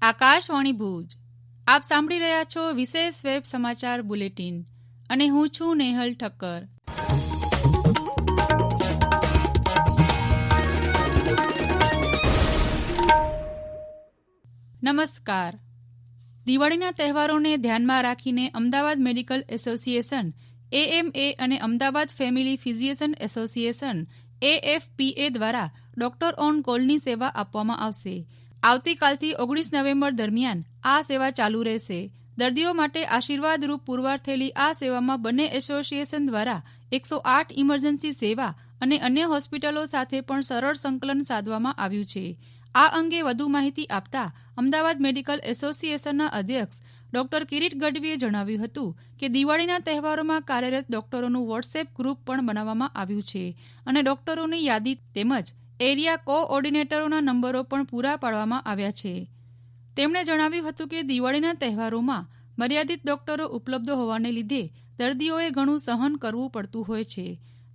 આકાશવાણી ભુજ. આપ સાંભળી રહ્યા છો વિશેષ વેબ સમાચાર બુલેટિન અને હું છું નેહલ ઠક્કર. નમસ્કાર. દિવાળીના તહેવારોને ધ્યાનમાં રાખીને અમદાવાદ મેડિકલ એસોસિએશન AMA અને Ahmedabad family physician association AFPA દ્વારા ડોક્ટર ઓન કોલની સેવા આપવામાં આવશે. આવતીકાલથી 19 નવેમ્બર દરમિયાન આ સેવા ચાલુ રહેશે. દર્દીઓ માટે આશીર્વાદરૂપ પુરવાર થયેલી આ સેવામાં બંને એસોસિએશન દ્વારા 108 ઇમરજન્સી સેવા અને અન્ય હોસ્પિટલો સાથે પણ સરળ સંકલન સાધવામાં આવ્યું છે. આ અંગે વધુ માહિતી આપતા અમદાવાદ મેડિકલ એસોસિએશનના અધ્યક્ષ ડોક્ટર કિરીટ ગઢવીએ જણાવ્યું હતું કે દિવાળીના તહેવારોમાં કાર્યરત ડોક્ટરોનું વોટ્સએપ ગ્રુપ પણ બનાવવામાં આવ્યું છે અને ડોક્ટરોની યાદી તેમજ એરિયા કોઓર્ડિનેટરોના નંબરો પણ પૂરા પાડવામાં આવ્યા છે. તેમણે જણાવ્યું હતું કે દિવાળીના તહેવારોમાં મર્યાદિત ડોક્ટરો ઉપલબ્ધ હોવાને લીધે દર્દીઓએ ઘણું સહન કરવું પડતું હોય છે.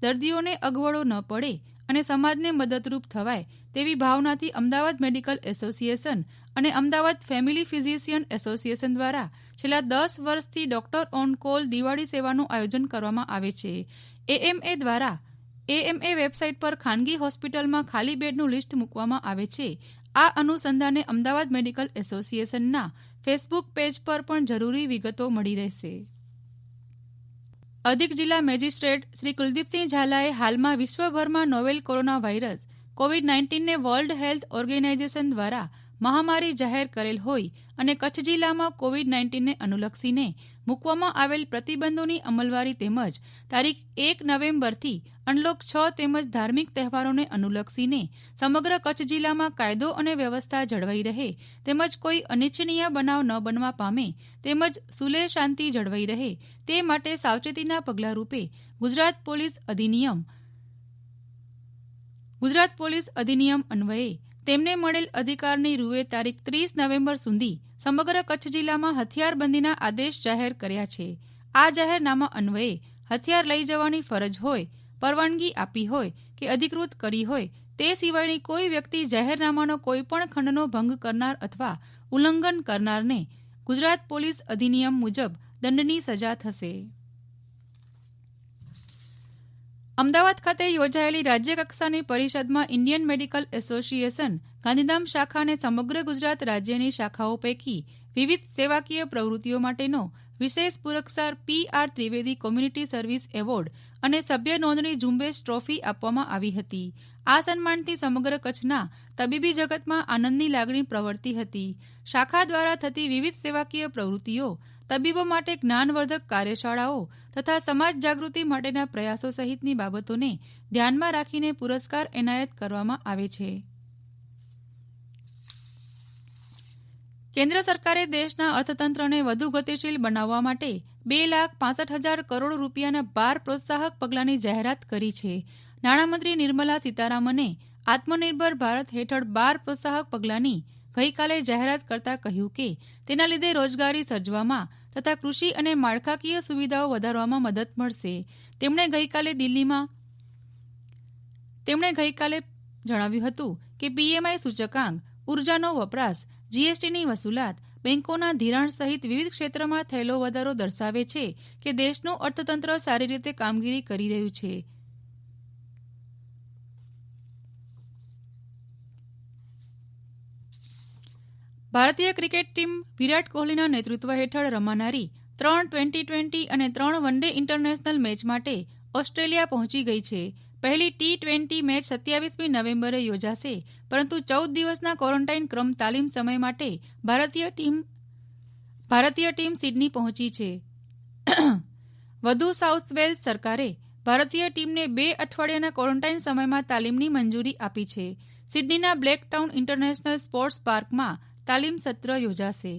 દર્દીઓને અગવડો ન પડે અને સમાજને મદદરૂપ થવાય તેવી ભાવનાથી અમદાવાદ મેડિકલ એસોસિએશન અને અમદાવાદ ફેમિલી ફિઝિશિયન એસોસિએશન દ્વારા છેલ્લા 10 વર્ષથી ડોક્ટર ઓન કોલ દિવાળી સેવાનું આયોજન કરવામાં આવે છે. AMA દ્વારા AMA વેબસાઇટ પર ખાનગી હોસ્પિટલમાં ખાલી બેડનું લિસ્ટ મૂકવામાં આવે છે. આ અનુસંધાને અમદાવાદ મેડિકલ એસોસિએશનના ફેસબુક પેજ પર પણ જરૂરી વિગતો મળી રહેશે. અધિક જિલ્લા મેજિસ્ટ્રેટ શ્રી કુલદીપસિંહ ઝાલાએ હાલમાં વિશ્વભરમાં નોવેલ કોરોના વાયરસ COVID-19ને વર્લ્ડ હેલ્થ ઓર્ગેનાઇઝેશન દ્વારા મહામારી જાહેર કરેલ હોય અને કચ્છ જિલ્લામાં COVID-19ને અનુલક્ષીને મૂકવામાં આવેલ પ્રતિબંધોની અમલવારી તેમજ તારીખ 1 નવેમ્બરથી અનલોક 6 તેમજ ધાર્મિક તહેવારોને અનુલક્ષીને સમગ્ર કચ્છ જિલ્લામાં કાયદો અને વ્યવસ્થા જળવાઈ રહે તેમજ કોઈ અનિચ્છનીય બનાવ ન બનવા પામે તેમજ સુલેહ શાંતિ જળવાઈ રહે તે માટે સાવચેતીના પગલાંરૂપે ગુજરાત પોલીસ અધિનિયમ અન્વયે તેમને મળેલ અધિકારની રૂએ તારીખ 30 નવેમ્બર સુધી સમગ્ર કચ્છ જિલ્લામાં હથિયારબંધીના આદેશ જાહેર કર્યા છે. આ જાહેરનામા અન્વયે હથિયાર લઈ જવાની ફરજ હોય, પરવાનગી આપી હોય કે અધિકૃત કરી હોય તે સિવાયની કોઈ વ્યક્તિ જાહેરનામાનો કોઈપણ ખંડનો ભંગ કરનાર અથવા ઉલ્લંઘન કરનારને ગુજરાત પોલીસ અધિનિયમ મુજબ દંડની સજા થશે. અમદાવાદ ખાતે યોજાયેલી રાજ્યકક્ષાની પરિષદમાં ઇન્ડિયન મેડિકલ એસોસિએશન ગાંધીધામ શાખાને સમગ્ર ગુજરાત રાજ્યની શાખાઓ પૈકી વિવિધ સેવાકીય પ્રવૃત્તિઓ માટેનો વિશેષ પુરસ્કાર PR Trivedi community service award અને સભ્ય નોંધણી ઝુંબેશ ટ્રોફી આપવામાં આવી હતી. આ સન્માનથી સમગ્ર કચ્છના તબીબી જગતમાં આનંદની લાગણી પ્રવર્તી હતી. શાખા દ્વારા થતી વિવિધ સેવાકીય પ્રવૃત્તિઓ, તબીબો માટે જ્ઞાનવર્ધક કાર્યશાળાઓ તથા સમાજ જાગૃતિ માટેના પ્રયાસો સહિતની બાબતોને ધ્યાનમાં રાખીને પુરસ્કાર એનાયત કરવામાં આવે છે. કેન્દ્ર સરકારે દેશના અર્થતંત્રને વધુ ગતિશીલ બનાવવા માટે 2,65,000 કરોડ રૂપિયાના 12 પ્રોત્સાહક પગલાંની જાહેરાત કરી છે. નાણામંત્રી નિર્મલા સીતારામને આત્મનિર્ભર ભારત હેઠળ 12 પ્રોત્સાહક પગલાંની ગઈકાલે જાહેરાત કરતા કહ્યું કે તેના લીધે રોજગારી સર્જવામાં તથા કૃષિ અને માળખાકીય સુવિધાઓ વધારવામાં મદદ મળશે. તેમણે ગઈકાલે જણાવ્યું હતું કે PMI સૂચકાંક, ઉર્જાનો વપરાશ, GSTની વસૂલાત, બેંકોના ધિરાણ સહિત વિવિધ ક્ષેત્રમાં થયેલો વધારો દર્શાવે છે કે દેશનું અર્થતંત્ર સારી રીતે કામગીરી કરી રહ્યું છે. ભારતીય ક્રિકેટ ટીમ વિરાટ કોહલીના નેતૃત્વ હેઠળ રમાનારી 3 T20 અને 3 વન ડે ઇન્ટરનેશનલ મેચ માટે ઓસ્ટ્રેલિયા પહોંચી ગઈ છે. પહેલી T20 મેચ 27મી નવેમ્બરે યોજાશે, પરંતુ 14 દિવસના ક્વોરન્ટાઇન ક્રમ તાલીમ સમય માટે ભારતીય ટીમ સિડની પહોંચી છે. વધુ સાઉથ વેલ્સ સરકારે ભારતીય ટીમને 2 અઠવાડિયાના ક્વોરન્ટાઇન સમયમાં તાલીમની મંજૂરી આપી છે. સિડનીના બ્લેક ટાઉન ઇન્ટરનેશનલ સ્પોર્ટ્સ પાર્કમાં તાલીમ સત્ર યોજાશે.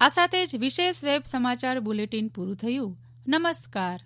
આ સાથે જ વિશેષ વેબ સમાચાર બુલેટિન પૂરું થયું. નમસ્કાર.